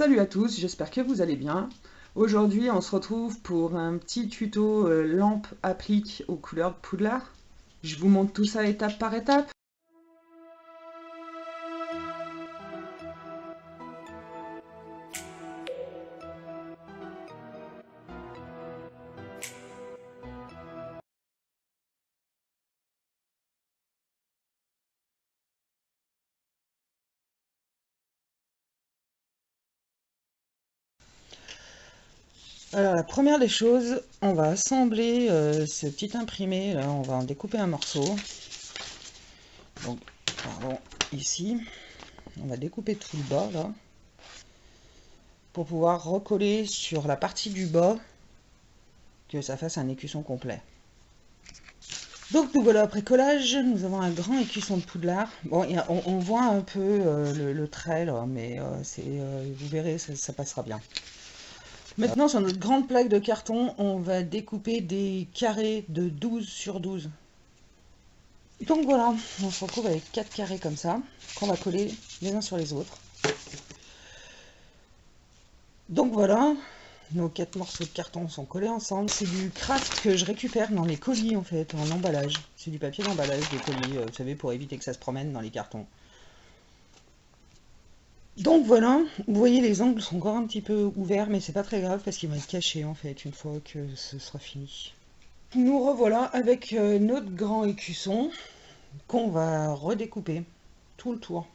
Salut à tous, j'espère que vous allez bien. Aujourd'hui, on se retrouve pour un petit tuto lampe applique aux couleurs de Poudlard. Je vous montre tout ça étape par étape. Alors la première des choses, on va assembler ce petit imprimé, là on va en découper un morceau. Donc, pardon, ici, on va découper tout le bas là, pour pouvoir recoller sur la partie du bas, que ça fasse un écusson complet. Donc nous voilà après collage, nous avons un grand écusson de Poudlard. Bon, on voit un peu le trait là, mais vous verrez, ça passera bien. Maintenant sur notre grande plaque de carton, on va découper des carrés de 12 sur 12. Donc voilà, on se retrouve avec 4 carrés comme ça, qu'on va coller les uns sur les autres. Donc voilà, nos 4 morceaux de carton sont collés ensemble. C'est du craft que je récupère dans les colis en fait, en emballage. C'est du papier d'emballage des colis, vous savez, pour éviter que ça se promène dans les cartons. Donc voilà, vous voyez les angles sont encore un petit peu ouverts, mais c'est pas très grave parce qu'ils vont être cachés en fait une fois que ce sera fini. Nous revoilà avec notre grand écusson qu'on va redécouper tout le tour.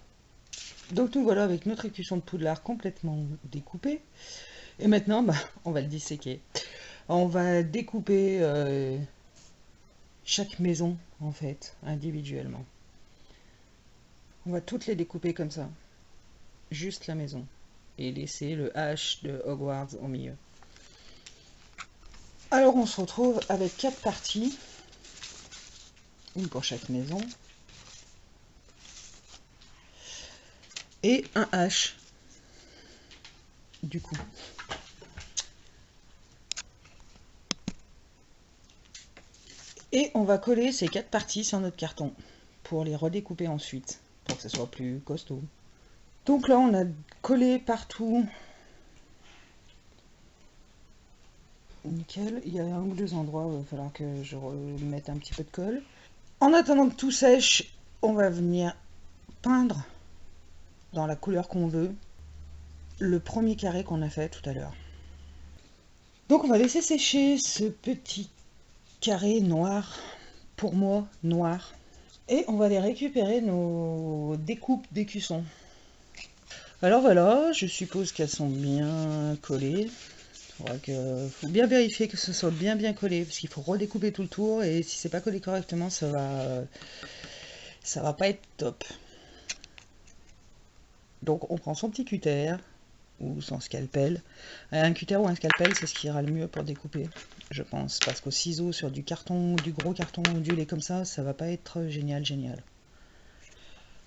Donc nous voilà avec notre écusson de Poudlard complètement découpé. Et maintenant, on va le disséquer. On va découper chaque maison en fait, individuellement. On va toutes les découper comme ça. Juste la maison. Et laisser le H de Hogwarts au milieu. Alors on se retrouve avec 4 parties. Une pour chaque maison. Et un H. Du coup. Et on va coller ces 4 parties sur notre carton. Pour les redécouper ensuite. Pour que ce soit plus costaud. Donc là on a collé partout. Nickel, il y a un ou deux endroits où il va falloir que je remette un petit peu de colle. En attendant que tout sèche, on va venir peindre dans la couleur qu'on veut le premier carré qu'on a fait tout à l'heure. Donc on va laisser sécher ce petit carré noir, pour moi noir, et on va aller récupérer nos découpes d'écussons. Alors voilà, je suppose qu'elles sont bien collées. Il faut bien vérifier que ce soit bien collé, parce qu'il faut redécouper tout le tour, et si c'est pas collé correctement, ça va pas être top. Donc on prend son petit cutter, ou son scalpel. Un cutter ou un scalpel, c'est ce qui ira le mieux pour découper, je pense, parce qu'au ciseau sur du carton, du gros carton ondulé comme ça va pas être génial.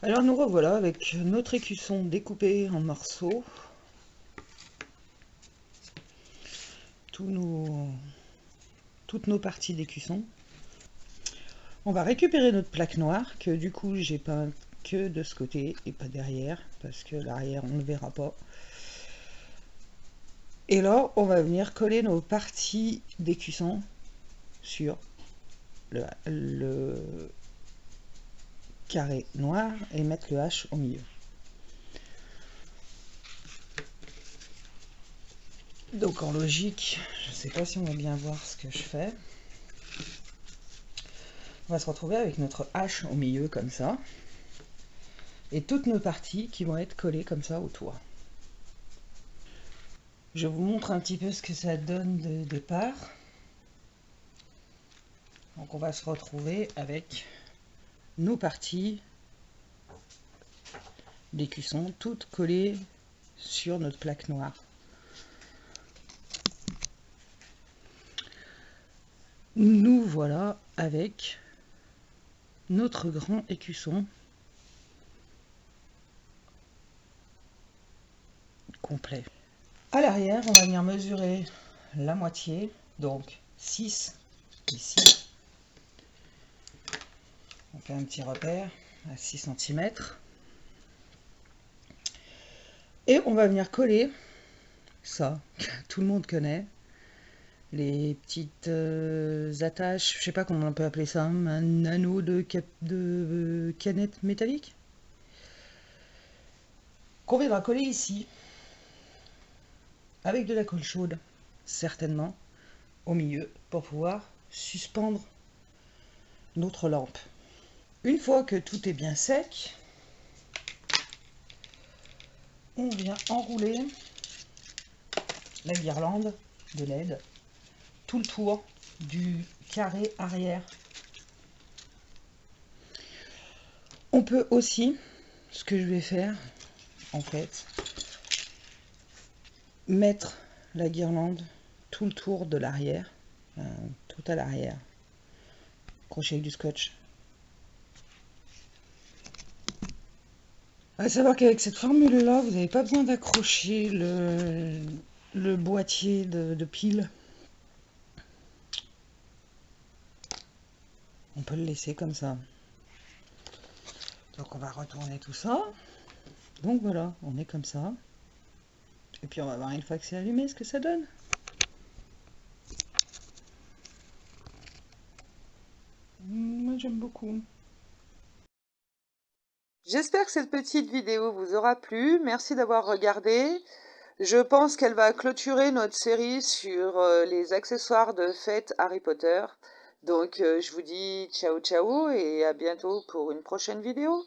Alors nous revoilà avec notre écusson découpé en morceaux. Toutes nos parties d'écusson. On va récupérer notre plaque noire, que du coup j'ai peint que de ce côté et pas derrière, parce que l'arrière on ne verra pas. Et là, on va venir coller nos parties d'écusson sur le carré noir et mettre le H au milieu. Donc en logique, je ne sais pas si on va bien voir ce que je fais. On va se retrouver avec notre H au milieu comme ça. Et toutes nos parties qui vont être collées comme ça autour. Je vous montre un petit peu ce que ça donne de départ. Donc on va se retrouver avec nos parties d'écusson toutes collées sur notre plaque noire. Nous voilà avec notre grand écusson complet. À l'arrière, on va venir mesurer la moitié, donc 6 ici. On fait un petit repère à 6 cm. Et on va venir coller ça, que tout le monde connaît. Les petites attaches, je sais pas comment on peut appeler ça, un anneau de canette métallique qu'on viendra coller ici avec de la colle chaude, certainement, au milieu pour pouvoir suspendre notre lampe. Une fois que tout est bien sec, on vient enrouler la guirlande de LED tout le tour du carré arrière. On peut aussi, ce que je vais faire en fait, mettre la guirlande tout le tour de l'arrière, tout à l'arrière, accrocher avec du scotch. À savoir qu'avec cette formule là, vous n'avez pas besoin d'accrocher le boîtier de pile. On peut le laisser comme ça. Donc on va retourner tout ça. Donc voilà, on est comme ça. Et puis on va voir une fois que c'est allumé ce que ça donne. Moi j'aime beaucoup. J'espère que cette petite vidéo vous aura plu. Merci d'avoir regardé. Je pense qu'elle va clôturer notre série sur les accessoires de fête Harry Potter. Donc je vous dis ciao ciao et à bientôt pour une prochaine vidéo.